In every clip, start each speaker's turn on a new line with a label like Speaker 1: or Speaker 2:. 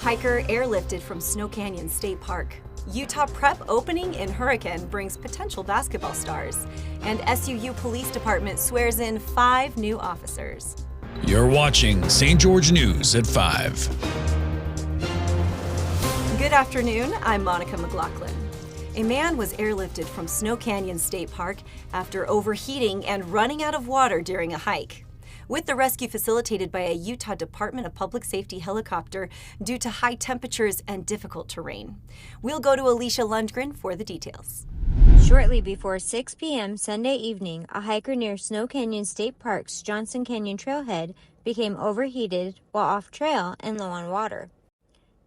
Speaker 1: Hiker airlifted from Snow Canyon State Park. Utah prep opening in Hurricane brings potential basketball stars. And SUU Police Department swears in 5 new officers.
Speaker 2: You're watching St. George News at 5.
Speaker 1: Good afternoon, I'm Monica McLaughlin. A man was airlifted from Snow Canyon State Park after overheating and running out of water during a hike, with the rescue facilitated by a Utah Department of Public Safety helicopter due to high temperatures and difficult terrain. We'll go to Alicia Lundgren for the details.
Speaker 3: Shortly before 6 p.m. Sunday evening, a hiker near Snow Canyon State Park's Johnson Canyon Trailhead became overheated while off-trail and low on water.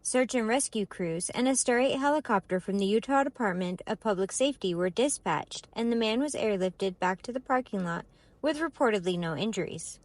Speaker 3: Search and rescue crews and a Star 8 helicopter from the Utah Department of Public Safety were dispatched, and the man was airlifted back to the parking lot with reportedly no injuries.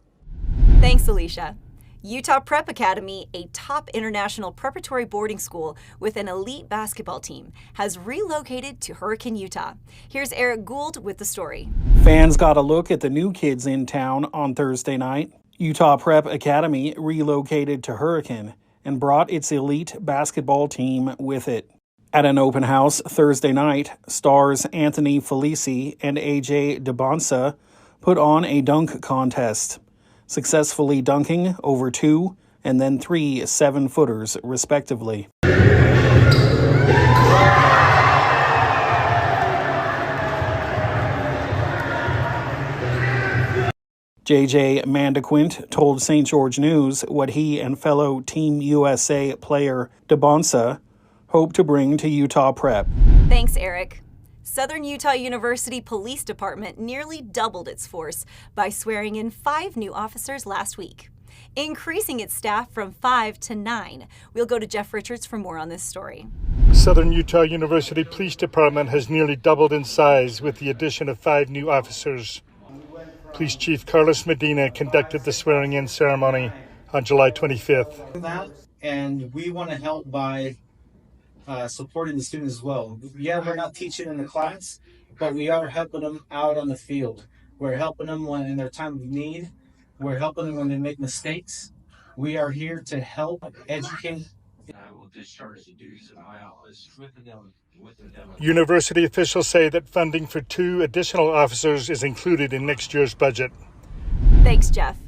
Speaker 1: Thanks, Alicia. Utah Prep Academy, a top international preparatory boarding school with an elite basketball team, has relocated to Hurricane, Utah. Here's Eric Gould with the story.
Speaker 4: Fans got a look at the new kids in town on Thursday night. Utah Prep Academy relocated to Hurricane and brought its elite basketball team with it. At an open house Thursday night, stars Anthony Felici and AJ DeBonsa put on a dunk contest, successfully dunking over 2 and then 3 7-footers, respectively. JJ Mandequint told St. George News what he and fellow Team USA player DeBonsa hope to bring to Utah Prep.
Speaker 1: Thanks, Eric. Southern Utah University Police Department nearly doubled its force by swearing in 5 new officers last week, increasing its staff from 5 to 9. We'll go to Jeff Richards for more on this story.
Speaker 5: Southern Utah University Police Department has nearly doubled in size with the addition of 5 new officers. Police Chief Carlos Medina conducted the swearing-in ceremony on July 25th.
Speaker 6: And we want to help by supporting the students as well. Yeah, we're not teaching in the class, but we are helping them out on the field. We're helping them when in their time of need. We're helping them when they make mistakes. We are here to help educate.
Speaker 7: I will discharge the duties of my office with the
Speaker 5: University officials say that funding for 2 additional officers is included in next year's budget.
Speaker 1: Thanks, Jeff.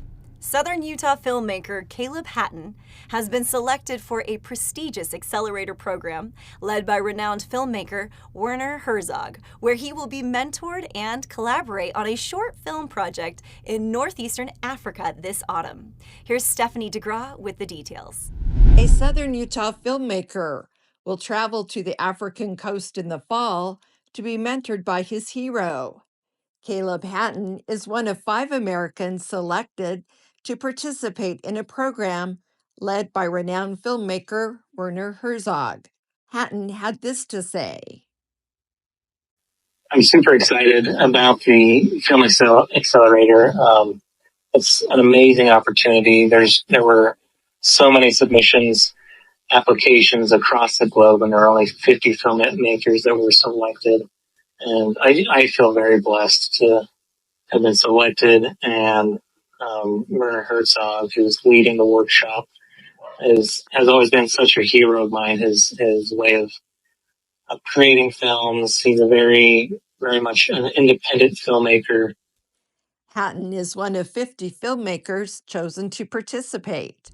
Speaker 1: Southern Utah filmmaker Caleb Hatton has been selected for a prestigious accelerator program led by renowned filmmaker Werner Herzog, where he will be mentored and collaborate on a short film project in northeastern Africa this autumn. Here's Stephanie DeGraw with the details.
Speaker 8: A Southern Utah filmmaker will travel to the African coast in the fall to be mentored by his hero. Caleb Hatton is one of 5 Americans selected to participate in a program led by renowned filmmaker Werner Herzog. Hatton had this to say.
Speaker 9: I'm super excited about the Film Accelerator. It's an amazing opportunity. There were so many submissions, applications across the globe, and there are only 50 filmmakers that were selected. And I feel very blessed to have been selected, and Werner Herzog, who's leading the workshop, has always been such a hero of mine. His way of creating films. He's a very much an independent filmmaker.
Speaker 8: Hatton is one of 50 filmmakers chosen to participate.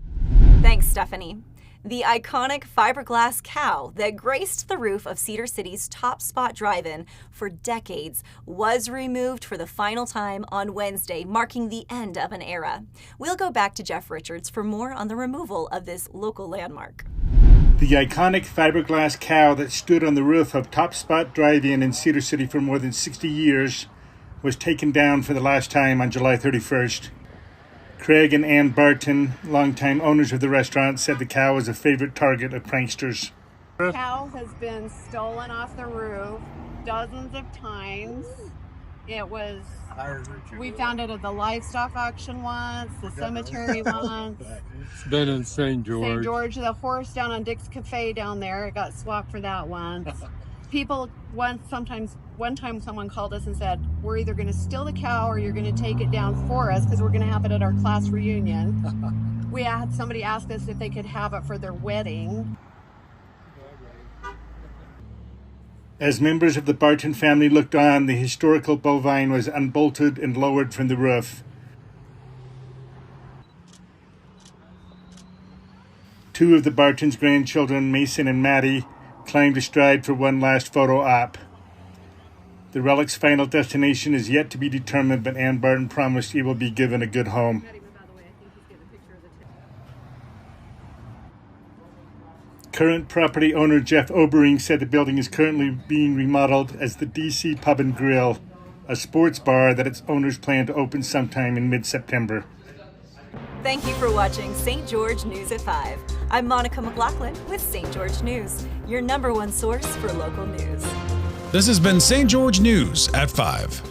Speaker 1: Thanks, Stephanie. The iconic fiberglass cow that graced the roof of Cedar City's Top Spot Drive-In for decades was removed for the final time on Wednesday, marking the end of an era. We'll go back to Jeff Richards for more on the removal of this local landmark.
Speaker 5: The iconic fiberglass cow that stood on the roof of Top Spot Drive-In in Cedar City for more than 60 years was taken down for the last time on July 31st. Craig and Ann Barton, longtime owners of the restaurant, said the cow was a favorite target of pranksters.
Speaker 10: The cow has been stolen off the roof dozens of times. We found it at the livestock auction once, the cemetery once.
Speaker 7: It's been in St. George.
Speaker 10: St. George, the horse down on Dick's Cafe down there, it got swapped for that once. People, one time someone called us and said, we're either going to steal the cow or you're going to take it down for us because we're going to have it at our class reunion. We had somebody ask us if they could have it for their wedding.
Speaker 5: As members of the Barton family looked on, the historical bovine was unbolted and lowered from the roof. Two of the Barton's grandchildren, Mason and Maddie, climbed astride for one last photo op. The relic's final destination is yet to be determined, but Ann Barton promised he will be given a good home. Current property owner Jeff Obering said the building is currently being remodeled as the DC Pub and Grill, a sports bar that its owners plan to open sometime in mid-September.
Speaker 1: Thank you for watching St. George News at 5. I'm Monica McLaughlin with St. George News, your #1 source for local news.
Speaker 2: This has been St. George News at 5.